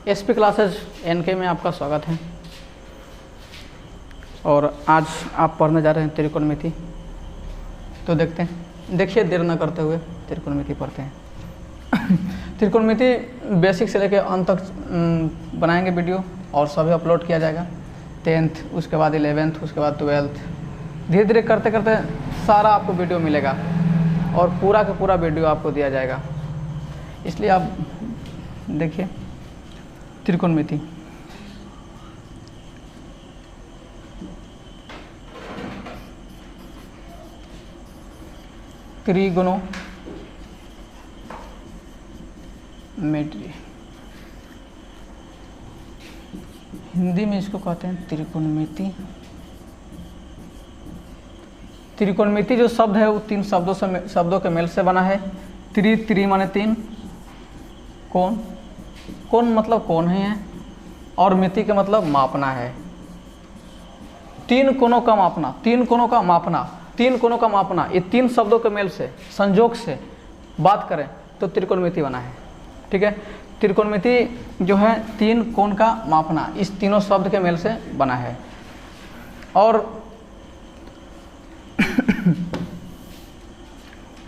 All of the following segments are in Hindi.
एसपी क्लासेज एनके में आपका स्वागत है। और आज आप पढ़ने जा रहे हैं त्रिकोणमिति। तो देखिए देर न करते हुए त्रिकोणमिति पढ़ते हैं। त्रिकोणमिति बेसिक से लेकर अंत तक बनाएंगे वीडियो और सभी अपलोड किया जाएगा। 10th, उसके बाद 11th, उसके बाद 12th, धीरे धीरे करते करते सारा आपको वीडियो मिलेगा और पूरा का पूरा वीडियो आपको दिया जाएगा। इसलिए आप देखिए त्रिकोणमिति। त्रिगोनोमेट्री, हिंदी में इसको कहते हैं त्रिकोणमिति। त्रिकोणमिति जो शब्द है वो 3 शब्दों के मेल से बना है। त्रि माने 3, कोण, कोण मतलब कोण है, और मिति का मतलब मापना है। 3 कोणों का मापना, 3 कोणों का मापना, 3 कोणों का मापना, ये 3 शब्दों के मेल से संयोग से बात करें तो त्रिकोणमिति बना है। ठीक है, त्रिकोणमिति जो है 3 कोण का मापना, इस तीनों शब्द के मेल से बना है। और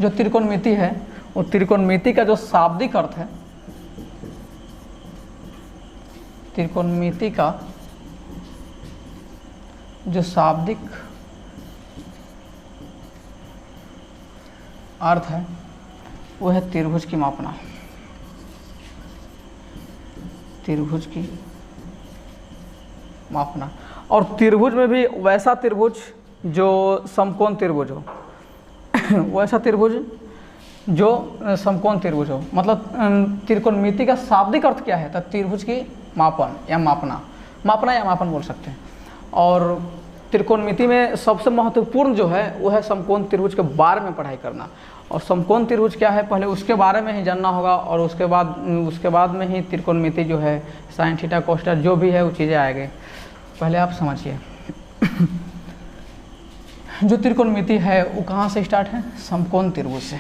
जो त्रिकोणमिति है वो त्रिकोणमिति का जो शाब्दिक अर्थ है, त्रिकोणमिति का जो शाब्दिक अर्थ है वो है त्रिभुज की मापना, त्रिभुज की मापना। और त्रिभुज में भी वैसा त्रिभुज जो समकोण त्रिभुज हो, वैसा त्रिभुज जो समकोण त्रिभुज हो। मतलब त्रिकोणमिति का शाब्दिक अर्थ क्या है? तो त्रिभुज की मापन या मापना, मापना या मापन बोल सकते हैं। और त्रिकोणमिति में सबसे महत्वपूर्ण जो है वो है समकोण त्रिभुज के बारे में पढ़ाई करना। और समकोण त्रिभुज क्या है पहले उसके बारे में ही जानना होगा, और उसके बाद में ही त्रिकोणमिति जो है साइन थीटा कोस जो भी है वो चीज़ें आएंगे। पहले आप समझिए जो त्रिकोणमिति है वो कहाँ से स्टार्ट है? समकोण त्रिभुज से।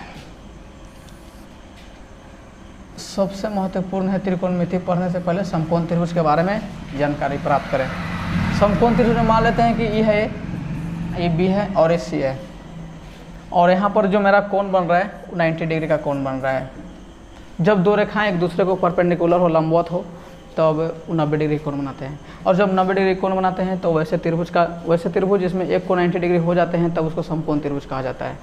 सबसे महत्वपूर्ण है त्रिकोणमिति पढ़ने से पहले समकोण त्रिभुज के बारे में जानकारी प्राप्त करें। समकोण त्रिभुज में मान लेते हैं कि ये है A, ये B है और ये C है, और यहाँ पर जो मेरा कोण बन रहा है वो 90 डिग्री का कोण बन रहा है। जब दो रेखाएं एक दूसरे को परपेंडिकुलर हो, लंबवत हो, तब 90 डिग्री कोण बनाते हैं। और जब 90 डिग्री कोण बनाते हैं तो वैसे त्रिभुज जिसमें एक को 90 डिग्री हो जाते हैं तब उसको समकोण त्रिभुज कहा जाता है।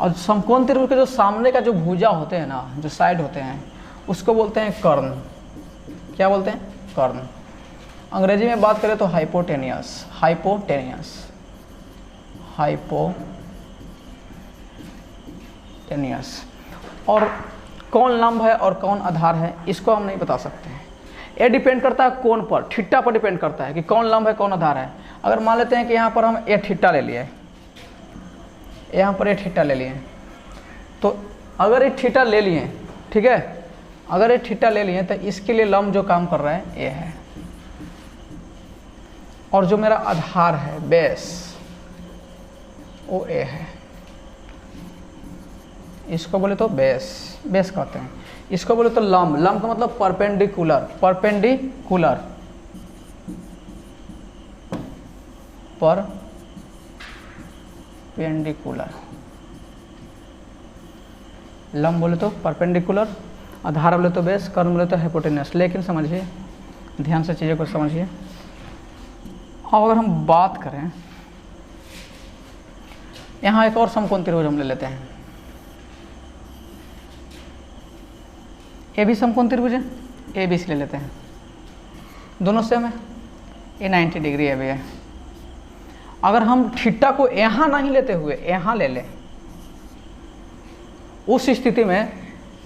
और समकोण त्रिभुज के जो सामने का जो भुजा होते हैं ना, जो साइड होते हैं, उसको बोलते हैं कर्ण। क्या बोलते हैं? कर्ण। अंग्रेजी में बात करें तो हाइपोटेनियस, हाइपोटेनियस, हाइपोटेनियस। और कौन लंब है और कौन आधार है इसको हम नहीं बता सकते हैं। ये डिपेंड करता है कोण पर, थीटा पर डिपेंड करता है कि कौन लंब है कौन आधार है। अगर मान लेते हैं कि यहाँ पर हम ए थीटा ले लिए, यहाँ पर ए थीटा ले लिए, तो अगर ये थीटा ले लिए, ठीक है, अगर ये थीटा ले लिए तो इसके लिए लंब जो काम कर रहा है ए है, और जो मेरा आधार है बेस वो ए है। इसको बोले तो बेस कहते हैं। इसको बोले तो लंब, लंब का मतलब परपेंडिकुलर, परपेंडिकुलर, परपेंडिकुलर। लंब बोले तो परपेंडिकुलर, आधार बोले तो बेस, कर्ण बोले तो हाइपोटेनियस। लेकिन समझिए, ध्यान से चीज़ों को समझिए। अब अगर हम बात करें, यहाँ एक और समकोण त्रिभुज हम ले लेते हैं। ए भी समकोण त्रिभुज है, ए बी ले लेते हैं, दोनों सेम है। ये 90 डिग्री ए भी है। अगर हम थीटा को यहाँ नहीं लेते हुए यहाँ ले लें, उस स्थिति में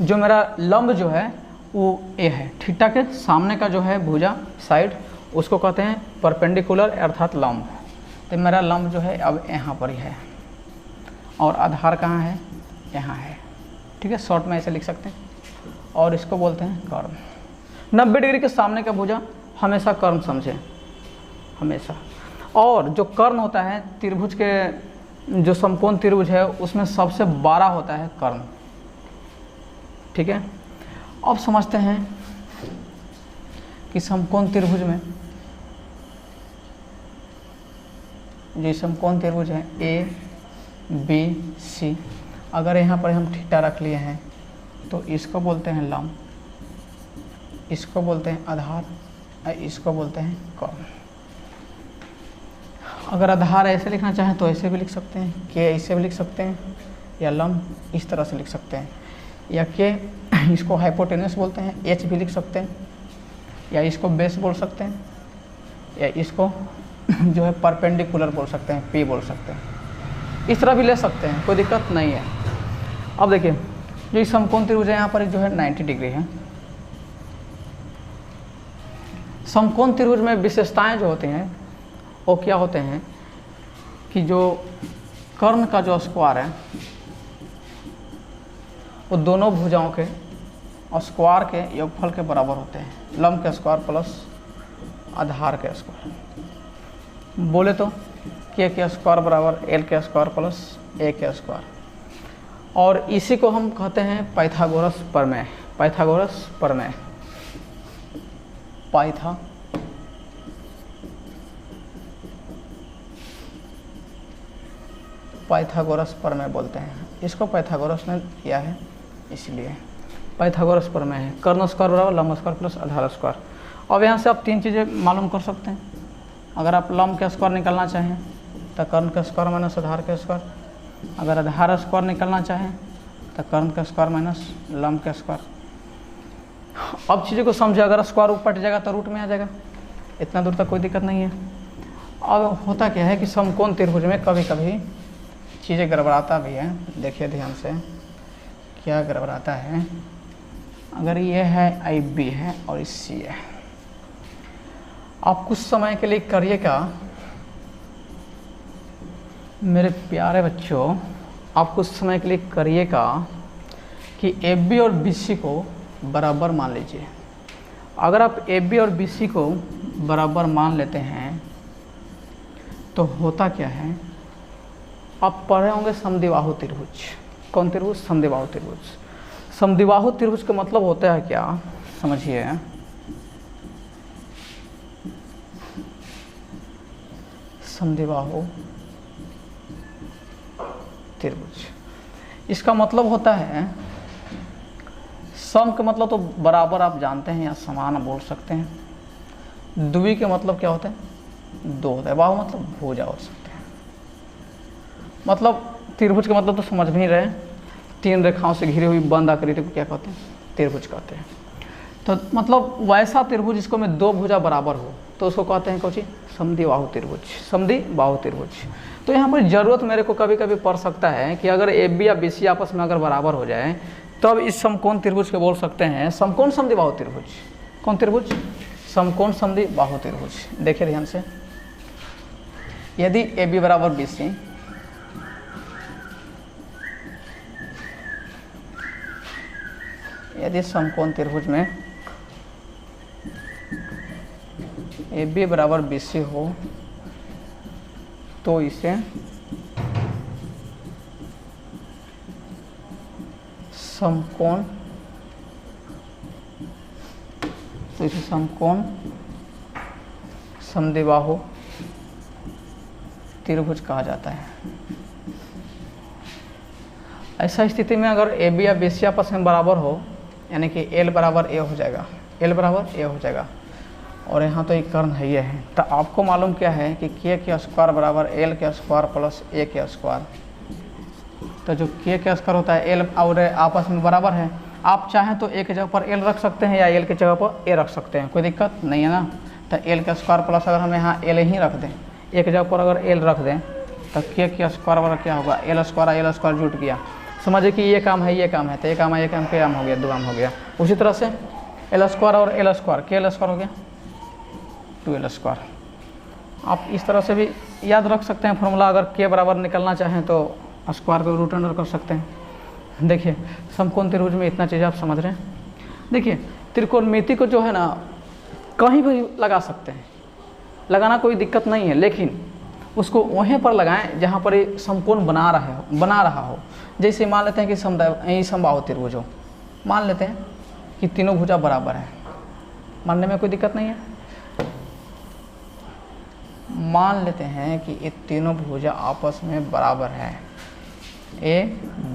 जो मेरा लंब जो है वो ए है। थीटा के सामने का जो है भुजा साइड, उसको कहते हैं परपेंडिकुलर अर्थात लंब। तो मेरा लंब जो है अब यहाँ पर ही है, और आधार कहाँ है? यहाँ है। ठीक है, शॉर्ट में ऐसे लिख सकते हैं। और इसको बोलते हैं कर्ण। 90 डिग्री के सामने का भुजा हमेशा कर्ण समझें, हमेशा। और जो कर्ण होता है त्रिभुज के, जो समकोण त्रिभुज है उसमें सबसे बड़ा होता है कर्ण। ठीक है, अब समझते हैं कि समकोण त्रिभुज में जो समकोण त्रिभुज है ए बी सी, अगर यहाँ पर हम थीटा रख लिए हैं तो इसको बोलते हैं लंब, इसको बोलते हैं आधार और इसको बोलते हैं कर्ण। अगर आधार ऐसे लिखना चाहें तो ऐसे भी लिख सकते हैं, के ऐसे भी लिख सकते हैं, या लंब इस तरह से लिख सकते हैं, या के इसको हाइपोटेनस बोलते हैं, एच भी लिख सकते हैं, या इसको बेस बोल सकते हैं, या इसको जो है परपेंडिकुलर बोल सकते हैं, पी बोल सकते हैं, इस तरह भी ले सकते हैं, कोई दिक्कत नहीं है। अब देखिए जो इस समकोण त्रिभुज है यहाँ पर जो है 90 डिग्री है। समकोण त्रिभुज में विशेषताएं जो होती हैं वो क्या होते हैं कि जो कर्ण का जो स्क्वायर है वो दोनों भुजाओं के और स्क्वायर के योगफल के बराबर होते हैं, लंब के स्क्वायर प्लस आधार के स्क्वायर। बोले तो के स्क्वायर बराबर एल के स्क्वायर प्लस ए के स्क्वायर, और इसी को हम कहते हैं पाइथागोरस प्रमेय। पाइथागोरस प्रमेय, पाइथागोरस प्रमेय बोलते हैं इसको, पाइथागोरस ने किया है इसलिए पाइथागोरस प्रमेय है। कर्ण स्क्वायर बराबर लंब स्क्वायर प्लस आधार स्क्वायर। अब यहाँ से आप तीन चीज़ें मालूम कर सकते हैं। अगर आप लंब के स्क्वायर निकालना चाहें तो कर्ण का स्क्वायर माइनस आधार का स्क्वायर, अगर आधार स्क्वायर निकालना चाहें तो कर्ण का स्क्वायर माइनस लंब का स्क्वायर। अब चीज़ों को समझे, अगर स्क्वायर ऊपर पट जाएगा तो रूट में आ जाएगा, इतना दूर तक कोई दिक्कत नहीं है। अब होता क्या है कि समकोण त्रिभुज में कभी कभी चीज़ें गड़बड़ाता भी है। देखिए ध्यान से क्या गड़बड़ाता है। अगर ये है आई बी है और इस सी है, आप कुछ समय के लिए करिएगा मेरे प्यारे बच्चों, आप कुछ समय के लिए करिएगा कि ए बी और बी सी को बराबर मान लीजिए। अगर आप ए बी और बी सी को बराबर मान लेते हैं तो होता क्या है, आप पढ़े होंगे समद्विबाहु त्रिभुज। कौन त्रिभुज? समद्विबाहु त्रिभुज। समद्विबाहु त्रिभुज का मतलब होता है क्या, समझिए। समद्विबाहु त्रिभुज, इसका मतलब होता है, सम का मतलब तो बराबर आप जानते हैं या समान बोल सकते हैं। द्वि के मतलब क्या होता है? दो होता है। बाहु मतलब भुजा हो सकते हैं। मतलब त्रिभुज का मतलब तो समझ भी नहीं रहे, तीन रेखाओं से घिरी हुई बंद आकृति को क्या कहते हैं? त्रिभुज कहते हैं। तो मतलब वैसा त्रिभुज जिसको में दो भुजा बराबर हो तो उसको कहते हैं कौन? समद्विबाहु त्रिभुज। समद्विबाहु त्रिभुज। तो यहाँ पर जरूरत मेरे को कभी कभी पड़ सकता है कि अगर ए बी या बी सी आपस में अगर बराबर हो जाए तब इस समकोण त्रिभुज के बोल सकते हैं समकोण समद्विबाहु त्रिभुज। कौन त्रिभुज? समकोण समद्विबाहु त्रिभुज। देखिए ध्यान से, यदि ए बी बराबर बी सी, यदि समकोण त्रिभुज में ए बी बराबर बी सी हो तो इसे समकोण, तो इसे समकोण समद्विबाहु त्रिभुज कहा जाता है। ऐसा स्थिति में अगर ए बी या बी सी आपस में बराबर हो, यानी कि एल बराबर ए हो जाएगा, एल बराबर ए हो जाएगा, और यहाँ तो एक कर्ण है ये है, तो आपको मालूम क्या है कि के स्क्वायर बराबर एल के स्क्वायर प्लस ए के स्क्वायर। तो जो के स्क्वायर होता है एल और आपस में बराबर है, आप चाहें तो ए के जगह पर एल रख सकते हैं या एल की जगह पर ए रख सकते हैं, कोई दिक्कत नहीं है ना। तो एल का स्क्वायर प्लस अगर हम यहाँ एल ही रख दें, एक जगह पर अगर एल रख दें तो के स्क्वायर बराबर क्या होगा? एल स्क्वायर जुट गया। समझिए कि ये काम है, ये काम है, तो ये काम है, ये काम के काम हो गया, दो काम हो गया। उसी तरह से एल स्क्वायर और एल स्क्वायर, के एल स्क्वायर हो गया 2l स्क्वायर। आप इस तरह से भी याद रख सकते हैं फॉर्मूला। अगर के बराबर निकलना चाहें तो स्क्वायर को रूट अंडर कर सकते हैं। देखिए समकोण त्रिभुज में इतना चीज़ आप समझ रहे हैं। देखिए त्रिकोणमिति को जो है ना कहीं भी लगा सकते हैं, लगाना कोई दिक्कत नहीं है, लेकिन उसको वहीं पर लगाएं जहाँ पर ये समकोण बना रहा हो। जैसे मान लेते हैं कि समबाहु त्रिभुज हो, मान लेते हैं कि तीनों भुजा बराबर है, मानने में कोई दिक्कत नहीं है। मान लेते हैं कि ये तीनों भुजा आपस में बराबर है, A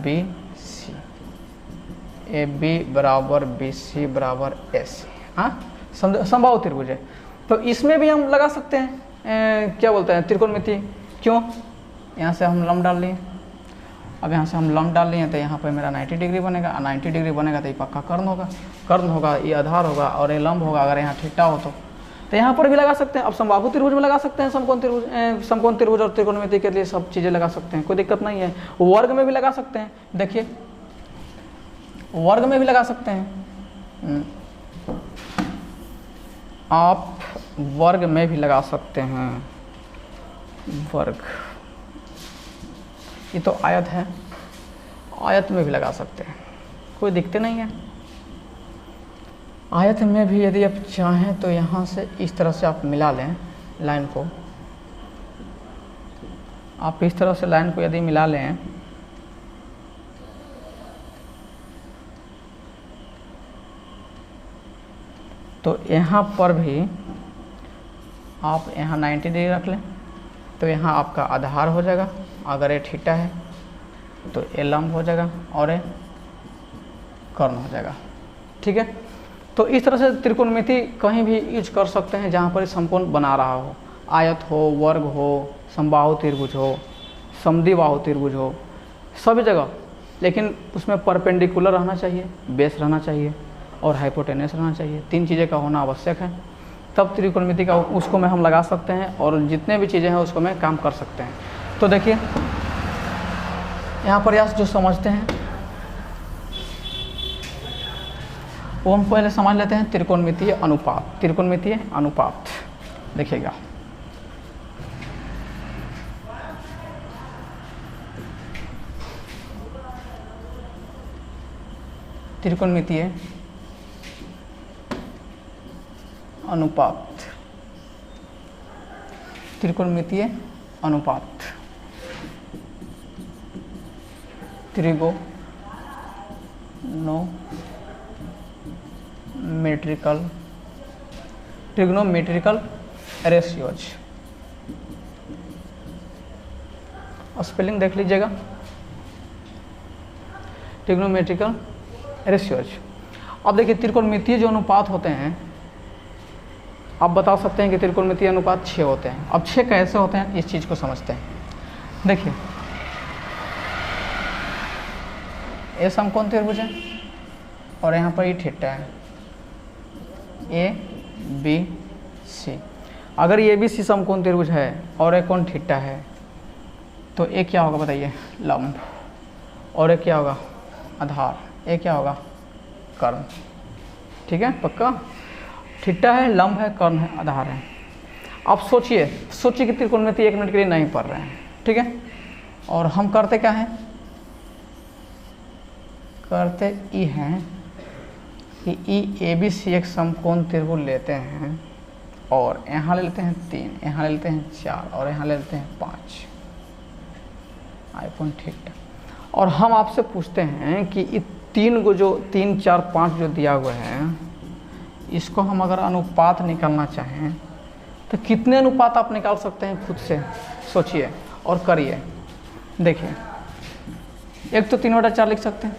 B C, A B बराबर बी सी बराबर ए सी। हाँ, समबाहु त्रिभुज है। तो इसमें भी हम लगा सकते हैं क्या बोलते हैं त्रिकोणमिति। क्यों? यहाँ से हम लंब डाल लिए, अब यहाँ से हम लंब डाल लिए तो यहाँ पर मेरा 90 डिग्री बनेगा, 90 डिग्री बनेगा तो ये पक्का कर्ण होगा, कर्ण होगा, ये आधार होगा और ये लंब होगा। अगर यहाँ थीटा हो तो यहाँ पर भी लगा सकते हैं। अब समबाहु त्रिभुज में लगा सकते हैं, समकोण त्रिभुज और त्रिकोणमिति के लिए सब चीज़ें लगा सकते हैं, कोई दिक्कत नहीं है। वर्ग में भी लगा सकते हैं, देखिए वर्ग में भी लगा सकते हैं, आप वर्ग में भी लगा सकते हैं। वर्ग, ये तो आयत है, आयत में भी लगा सकते हैं, कोई दिक्कत नहीं है। आयत में भी यदि आप चाहें तो यहाँ से इस तरह से आप मिला लें लाइन को, आप इस तरह से लाइन को यदि मिला लें तो यहाँ पर भी आप यहाँ 90 डिग्री रख लें तो यहाँ आपका आधार हो जाएगा। अगर ये थीटा है तो ये लंब हो जाएगा और ये कर्ण हो जाएगा। ठीक है, तो इस तरह से त्रिकोणमिति कहीं भी यूज कर सकते हैं जहाँ पर समकोण बना रहा हो, आयत हो, वर्ग हो, समबाहु त्रिभुज हो, समद्विबाहु त्रिभुज हो, सभी जगह। लेकिन उसमें परपेंडिकुलर रहना चाहिए, बेस रहना चाहिए और हाइपोटेनस रहना चाहिए, तीन चीज़ें का होना आवश्यक है। तब त्रिकोणमिति का उसको में हम लगा सकते हैं और जितने भी चीज़ें हैं उसको में काम कर सकते हैं। तो देखिए यहाँ पर यार जो समझते हैं वो हम पहले समझ लेते हैं त्रिकोणमितीय अनुपात। त्रिकोणमितीय अनुपात देखिएगा, त्रिकोणमितीय अनुपात, त्रिकोणमितीय अनुपात, ट्रिग्नोमेट्रिकल रेशियोज। स्पेलिंग देख लीजिएगा, ट्रिग्नोमेट्रिकल रेशियोज। अब देखिए त्रिकोणमितीय जो अनुपात होते हैं, आप बता सकते हैं कि त्रिकोणमितीय अनुपात 6 होते हैं। अब 6 कैसे होते हैं इस चीज़ को समझते हैं। देखिए ये समकोण त्रिभुज है और यहाँ पर ये थीटा है, ए बी सी। अगर ये बी सी समकोण त्रिभुज है और एक कोण थीटा है तो ये क्या होगा बताइए, लंब, और ये क्या होगा आधार, ये क्या होगा कर्ण। ठीक है, पक्का थीटा है, लंब है, कर्ण है, आधार है। अब सोचिए कि त्रिकोणमिति 1 मिनट के लिए नहीं पढ़ रहे हैं, ठीक है। और हम करते क्या हैं, करते ई हैं कि ई ए बी सी एक समकोण त्रिभुज लेते हैं और यहाँ ले लेते हैं 3, यहाँ ले लेते हैं 4 और यहाँ ले लेते हैं 5 आईकोन थीटा। और हम आपसे पूछते हैं कि ये 3 को जो 3, 4, 5 जो दिया हुआ है, इसको हम अगर अनुपात निकालना चाहें तो कितने अनुपात आप निकाल सकते हैं, खुद से सोचिए और करिए। देखिए एक तो 3/4 लिख सकते हैं,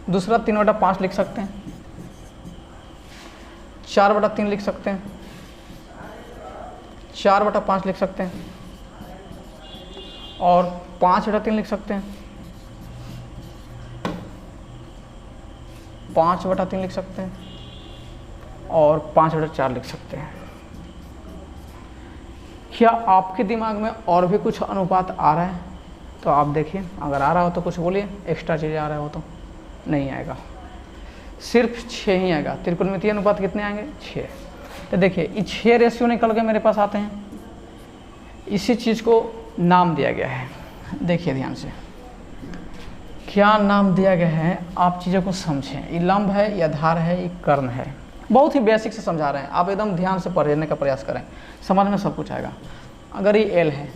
दूसरा 3/5 लिख सकते हैं, 4/3 लिख सकते हैं, 4/5 लिख सकते हैं और 5/3 लिख सकते हैं, 5/3 लिख सकते हैं और 5/4 लिख सकते हैं। क्या आपके दिमाग में और भी कुछ अनुपात आ रहा है तो आप देखिए, अगर आ रहा हो तो कुछ बोलिए, एक्स्ट्रा चीज़ें आ रहा हो तो। नहीं आएगा, सिर्फ 6 ही आएगा। त्रिकोणमितीय अनुपात कितने आएंगे, 6। तो देखिए ये 6 रेशियो निकल के मेरे पास आते हैं। इसी चीज़ को नाम दिया गया है, देखिए ध्यान से क्या नाम दिया गया है, आप चीज़ों को समझें। ये लंब है, ये आधार है, ये कर्ण है। बहुत ही बेसिक से समझा रहे हैं, आप एकदम ध्यान से पढ़ने का प्रयास करें, समझ में सब कुछ आएगा। अगर ये एल है,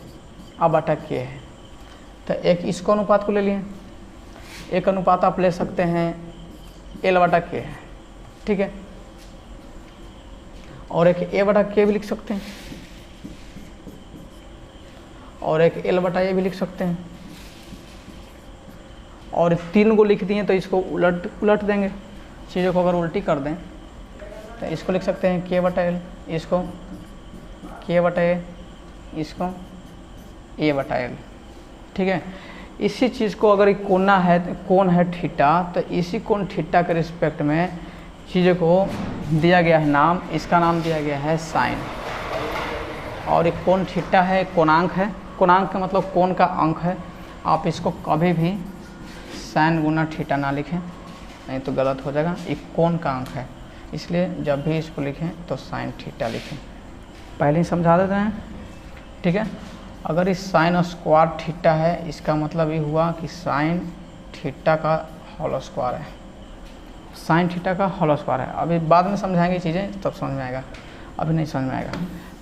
अब अटक के है, तो एक इसको अनुपात को ले लिए, एक अनुपात आप ले सकते हैं L/K है, ठीक है। और एक ए बटा के भी लिख सकते हैं, और एक एल बटा ए भी लिख सकते हैं, और 3 को लिख दिए तो इसको उलट देंगे, चीज़ों को अगर उल्टी कर दें तो इसको लिख सकते हैं के बटा एल, इसको के बटा ए, इसको ए बटा एल। ठीक है, इसी चीज़ को अगर एक कोण है थीटा, तो इसी कोण थीटा के रिस्पेक्ट में चीज़ों को दिया गया है नाम, इसका नाम दिया गया है साइन। और एक कोण थीटा है, कोणांक है, कोणांक का मतलब कोण का अंक है। आप इसको कभी भी साइन गुना थीटा ना लिखें, नहीं तो गलत हो जाएगा। एक कोण का अंक है, इसलिए जब भी इसको लिखें तो साइन थीटा लिखें। पहले ही समझा देते हैं। ठीक है, अगर इस साइन स्क्वायर थीटा है, इसका मतलब ये हुआ कि साइन थीटा का होल स्क्वायर है, साइन थीटा का होल स्क्वायर है। अभी बाद में समझाएंगे चीज़ें, तब समझ में आएगा, अभी नहीं समझ में आएगा।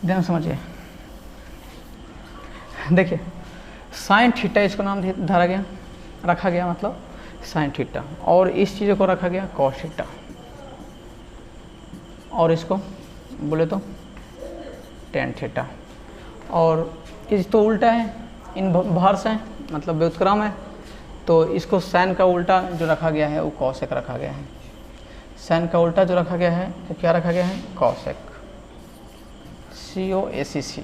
ध्यान समझिए, देखिए साइन थीटा इसको नाम धरा गया, रखा गया मतलब साइन थीटा, और इस चीज़ को रखा गया कॉस थीटा, और इसको बोले तो टेन थीटा। और इस तो उल्टा है, इन भर्स हैं मतलब व्युत्क्रम है, तो इसको साइन का उल्टा जो रखा गया है वो कॉसेक रखा गया है। साइन का उल्टा जो रखा गया है वो क्या रखा गया है, कॉसेक, COSEC,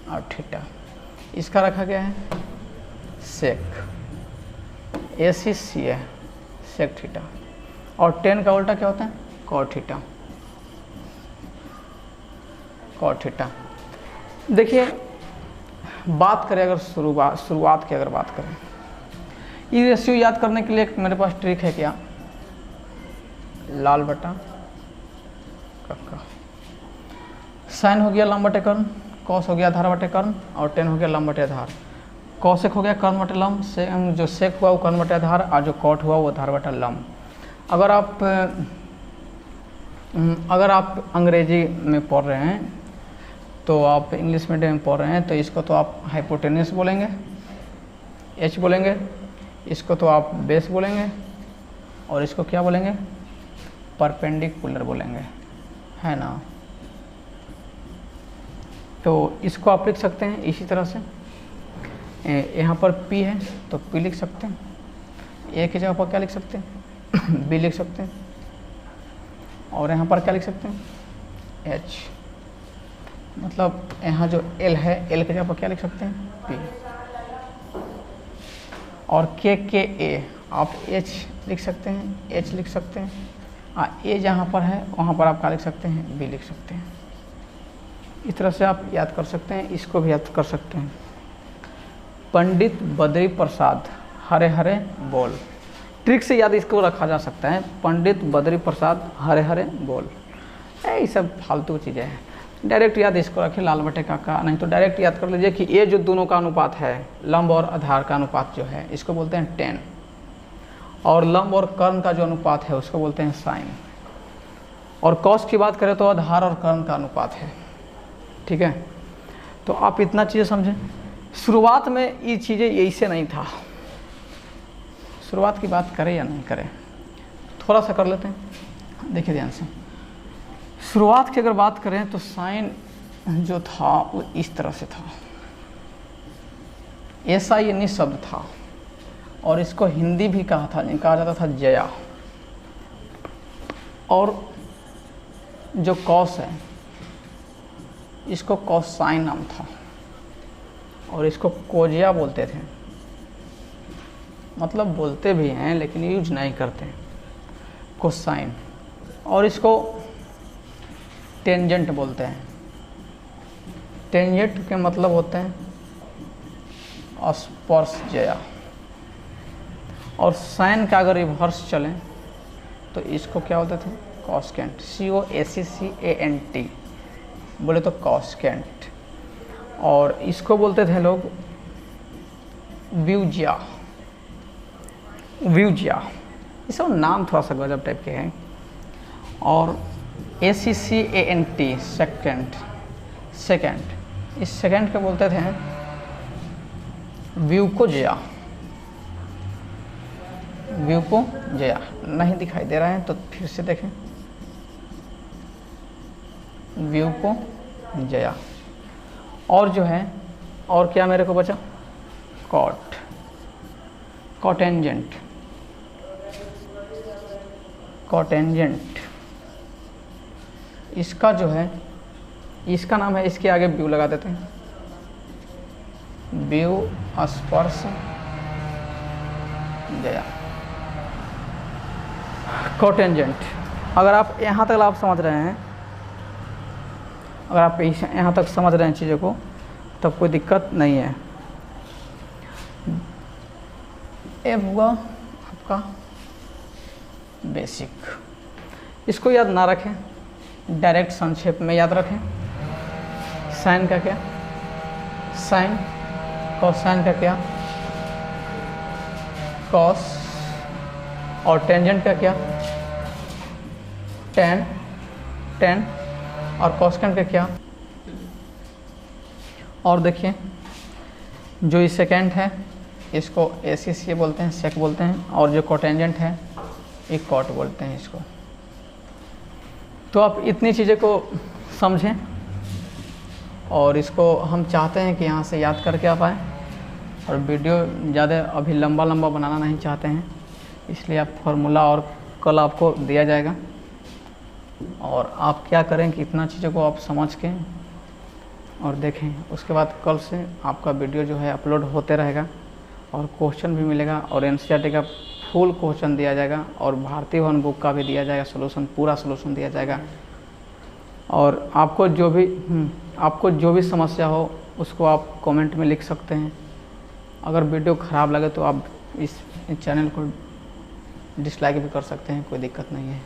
और थीटा इसका रखा गया है सेक, ACCA, सेक थीटा। और टेन का उल्टा क्या होता है, कॉट थीटा, कॉट थीटा। देखिए बात करें अगर शुरुआत की अगर बात करें, ये रेशियो याद करने के लिए मेरे पास ट्रिक है क्या, लाल बटा कक्का, साइन हो गया लंब बटे कर्ण, कॉस हो गया आधार बटे कर्ण, और टेन हो गया लंब बटे आधार, कॉसेक हो गया कर्ण बटे लंब, से जो सेक हुआ वो कर्ण बटे आधार, और जो कॉट हुआ वो आधार बटे लंब। अगर आप अंग्रेजी में पढ़ रहे हैं तो आप इंग्लिश मीडियम में पढ़ रहे हैं तो इसको तो आप हाइपोटेनस बोलेंगे, H बोलेंगे, इसको तो आप बेस बोलेंगे, और इसको क्या बोलेंगे, परपेंडिकुलर बोलेंगे, है ना। तो इसको आप लिख सकते हैं इसी तरह से, यहाँ पर P है तो P लिख सकते हैं, A की जगह पर क्या लिख सकते हैं, B लिख सकते हैं, और यहाँ पर क्या लिख सकते हैं, H। मतलब यहाँ जो L है, L की जगह पर क्या लिख सकते हैं, P। और KA आप H लिख सकते हैं, H लिख सकते हैं, A जहाँ पर है वहाँ पर आप क्या लिख सकते हैं, B लिख सकते हैं। इस तरह से आप याद कर सकते हैं, इसको भी याद कर सकते हैं। पंडित बद्री प्रसाद हरे हरे बोल, ट्रिक से याद इसको रखा जा सकता है, पंडित बद्री प्रसाद हरे हरे बोल। ये सब फालतू चीज़ें हैं, डायरेक्ट याद इसको रखें लाल बटे का, नहीं तो डायरेक्ट याद कर लीजिए कि ये जो दोनों का अनुपात है, लंब और आधार का अनुपात जो है, इसको बोलते हैं टेन, और लंब और कर्ण का जो अनुपात है उसको बोलते हैं साइन, और कॉस की बात करें तो आधार और कर्ण का अनुपात है। ठीक है, तो आप इतना चीज़ें समझें। शुरुआत में ये चीज़ें यही से नहीं था, शुरुआत की बात करें या नहीं करें, थोड़ा सा कर लेते हैं। देखिए ध्यान से, शुरुआत की अगर बात करें तो साइन जो था वो इस तरह से था, ऐसा ये निःशब्द था, और इसको हिंदी भी कहा जाता था जया। और जो कॉस है इसको कॉसाइन नाम था, और इसको कोजिया बोलते थे, मतलब बोलते भी हैं लेकिन यूज नहीं करते, कोसाइन। और इसको टेंजेंट बोलते हैं, टेंजेंट के मतलब होते हैं स्पर्शजया। और साइन का अगर रिवर्स चलें तो इसको क्या बोलते थे, कॉस्केंट, COSCANT बोले तो कॉस्केंट। और इसको बोलते थे लोग व्यूजिया, व्यूजिया, ये सब नाम थोड़ा सा गजब टाइप के हैं। और ACCANT सेकेंड, सेकेंड, इस सेकेंड को बोलते थे व्यूकोजिया, व्यूकोजिया। नहीं दिखाई दे रहा है तो फिर से देखें, व्यूपोजया। और जो है, और क्या मेरे को बचा, कॉट, कॉटेंजेंट, कॉटेंजेंट। इसका जो है, इसका नाम है, इसके आगे व्यू लगा देते हैं, व्यू स्पर्श जया, कॉटेंजेंट। अगर आप यहाँ तक आप समझ रहे हैं, अगर आप यहाँ तक समझ रहे हैं चीज़ों को, तब कोई दिक्कत नहीं है। ये हुआ आपका बेसिक। इसको याद ना रखें, डायरेक्ट संक्षेप में याद रखें। साइन का क्या, साइन, कोसाइन का क्या, कॉस, और टेंजेंट का क्या, टेन, टेन, और कोसेकेंट का क्या। और देखिए, जो ये सेकेंड है इसको एसीसी बोलते हैं, सेक बोलते हैं, और जो कोटेंजेंट है ये कॉट बोलते हैं इसको। तो आप इतनी चीज़ें को समझें, और इसको हम चाहते हैं कि यहाँ से याद करके आप आएँ, और वीडियो ज़्यादा अभी लंबा लंबा बनाना नहीं चाहते हैं, इसलिए आप फार्मूला और कल आपको दिया जाएगा। और आप क्या करें कि इतना चीज़ों को आप समझ के और देखें, उसके बाद कल से आपका वीडियो जो है अपलोड होते रहेगा, और क्वेश्चन भी मिलेगा, और एनसीईआरटी का फुल क्वेश्चन दिया जाएगा, और भारतीय वन बुक का भी दिया जाएगा सोल्यूशन, पूरा सोल्यूशन दिया जाएगा। और आपको जो भी समस्या हो उसको आप कमेंट में लिख सकते हैं। अगर वीडियो ख़राब लगे तो आप इस चैनल को डिसलाइक भी कर सकते हैं, कोई दिक्कत नहीं है।